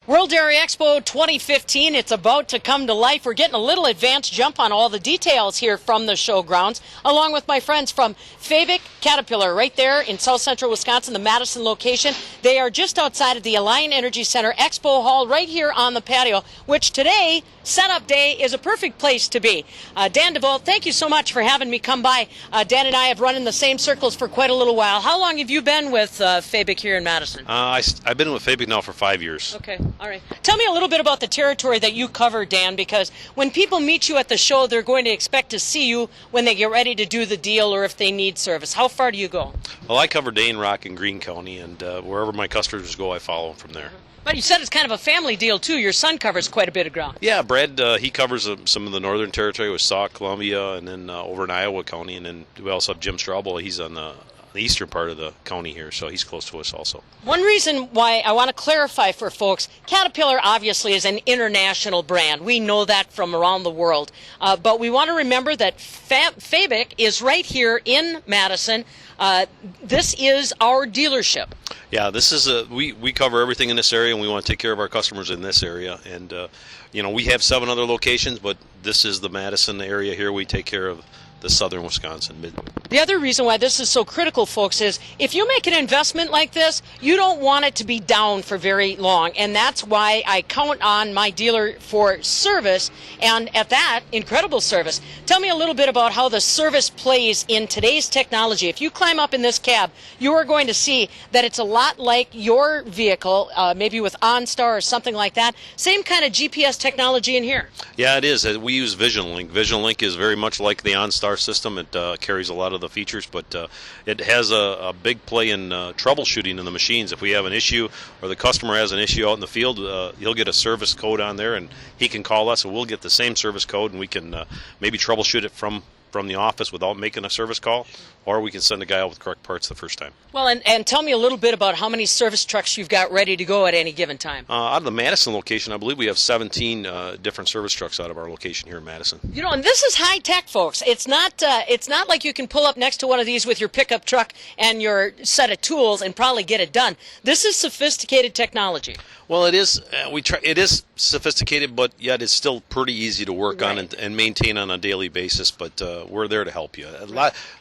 World Dairy Expo 2015, it's about to come to life. We're getting a little advanced jump on all the details here from the showgrounds, along with my friends from Fabick Caterpillar right there in south central Wisconsin, the Madison location. They are just outside of the Alliant Energy Center Expo Hall right here on the patio, which today, setup day, is a perfect place to be. Dan DeValut, thank you so much for having me come by. Dan and I have run in the same circles for quite a little while. How long have you been with Fabick here in Madison? I've been with Fabick now for 5 years. Okay. All right. Tell me a little bit about the territory that you cover, Dan, because when people meet you at the show, they're going to expect to see you when they get ready to do the deal or if they need service. How far do you go? Well, I cover Dane, Rock, and Greene County, and wherever my customers go, I follow them from there. But you said it's kind of a family deal, too. Your son covers quite a bit of ground. Yeah, Brad, he covers some of the northern territory with Sauk, Columbia, and then over in Iowa County, and then we also have Jim Straubel. He's on the eastern part of the county here, so he's close to us also. One reason why I want to clarify for folks, Caterpillar obviously is an international brand. We know that from around the world. But we want to remember that Fabick is right here in Madison. This is our dealership. Yeah, this is we cover everything in this area, and we want to take care of our customers in this area. And we have 7 other locations, but this is the Madison area here. We take care of the southern Wisconsin. The other reason why this is so critical, folks, is if you make an investment like this, you don't want it to be down for very long. And that's why I count on my dealer for service, and at that, incredible service. Tell me a little bit about how the service plays in today's technology. If you climb up in this cab, you are going to see that it's a lot like your vehicle, maybe with OnStar or something like that. Same kind of GPS technology in here. Yeah, it is. We use VisionLink. VisionLink is very much like the OnStar system. It carries a lot of the features, but it has a big play in troubleshooting in the machines. If we have an issue or the customer has an issue out in the field, he'll get a service code on there, and he can call us, and we'll get the same service code, and we can maybe troubleshoot it from the office without making a service call, or we can send a guy out with correct parts the first time. Well, and tell me a little bit about how many service trucks you've got ready to go at any given time. Out of the Madison location, I believe we have 17 different service trucks out of our location here in Madison. And this is high tech, folks. It's not like you can pull up next to one of these with your pickup truck and your set of tools and probably get it done. This is sophisticated technology. Well, it is. It is sophisticated, but yet it's still pretty easy to work on and maintain on a daily basis. But we're there to help you.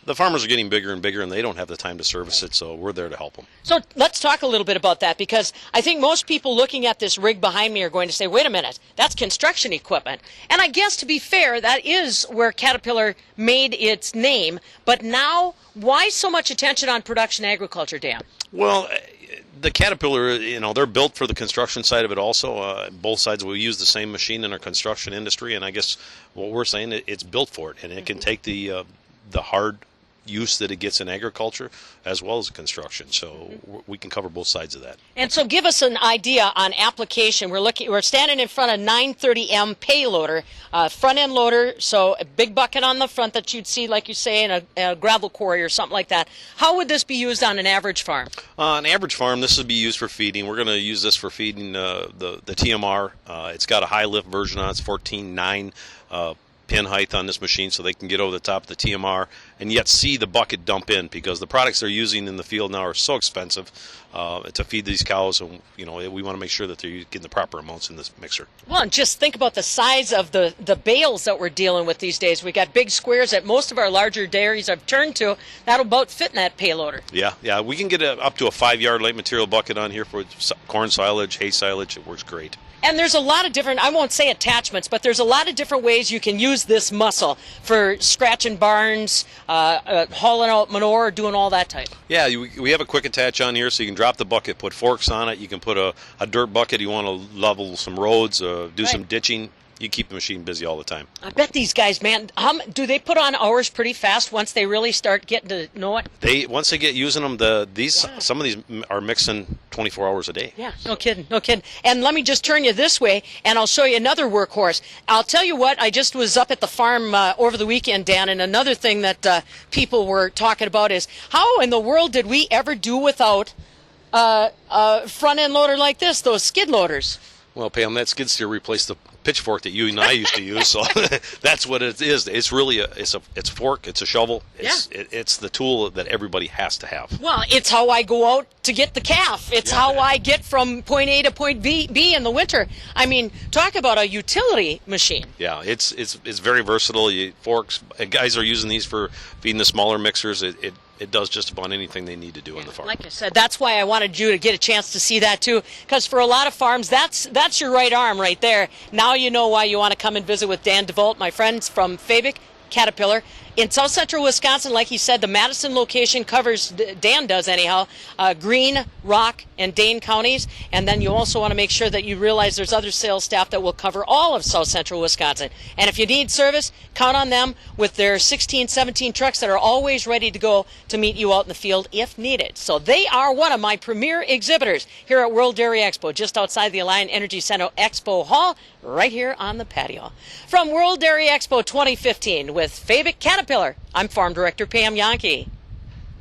The farmers are getting bigger and bigger, and they don't have the time to service it, so we're there to help them. So let's talk a little bit about that, because I think most people looking at this rig behind me are going to say, wait a minute, that's construction equipment. And I guess, to be fair, that is where Caterpillar made its name. But now, why so much attention on production agriculture, Dan? Well, the Caterpillar, they're built for the construction side of it also. Both sides, we use the same machine in our construction industry, and I guess what we're saying, it's built for it, and it can take the hard use that it gets in agriculture as well as construction, so we can cover both sides of that. And so give us an idea on application. We're standing in front of 930M payloader, front end loader, so a big bucket on the front that you'd see, like you say, in a gravel quarry or something like that. How would this be used on an average farm? On an average farm, this would be used for feeding. We're going to use this for feeding the TMR. It's got a high lift version on it. It's 14.9 pin height on this machine, so they can get over the top of the TMR and yet see the bucket dump in, because the products they're using in the field now are so expensive to feed these cows, and we want to make sure that they're getting the proper amounts in this mixer. Well, and just think about the size of the bales that we're dealing with these days. We got big squares that most of our larger dairies have turned to. That'll about fit in that payloader. Yeah, we can get up to a 5-yard light material bucket on here for corn silage, hay silage. It works great. And there's a lot of different, I won't say attachments, but there's a lot of different ways you can use this muscle for scratching barns, hauling out manure, doing all that type. Yeah, we have a quick attach on here, so you can drop the bucket, put forks on it. You can put a dirt bucket. You want to level some roads, do some ditching. You keep the machine busy all the time. I bet these guys, man, do they put on hours pretty fast once they really start getting to know it? Once they get using them, some of these are mixing 24 hours a day. Yeah, no kidding. And let me just turn you this way, and I'll show you another workhorse. I'll tell you what, I just was up at the farm over the weekend, Dan, and another thing that people were talking about is, how in the world did we ever do without a front-end loader like this, those skid loaders? Well, Pam, that skid steer replaced the pitchfork that you and I used to use, so that's what it is. It's really it's a fork, it's a shovel, it's the tool that everybody has to have. Well, it's how I go out to get the calf. It's how I get from point A to point B in the winter. I mean, talk about a utility machine. Yeah, it's very versatile. Forks, guys are using these for feeding the smaller mixers. It does just about anything they need to do on the farm. Like I said, that's why I wanted you to get a chance to see that too, because for a lot of farms, that's your right arm right there. Now you know why you want to come and visit with Dan DeValut, my friends from Fabick Caterpillar. In south central Wisconsin, like he said, the Madison location covers, Dan does anyhow, Greene, Rock, and Dane counties. And then you also want to make sure that you realize there's other sales staff that will cover all of south central Wisconsin. And if you need service, count on them with their 16, 17 trucks that are always ready to go to meet you out in the field if needed. So they are one of my premier exhibitors here at World Dairy Expo, just outside the Alliant Energy Center Expo Hall, right here on the patio. From World Dairy Expo 2015 with Fabick Caterpillar, I'm Farm Director Pam Yonke.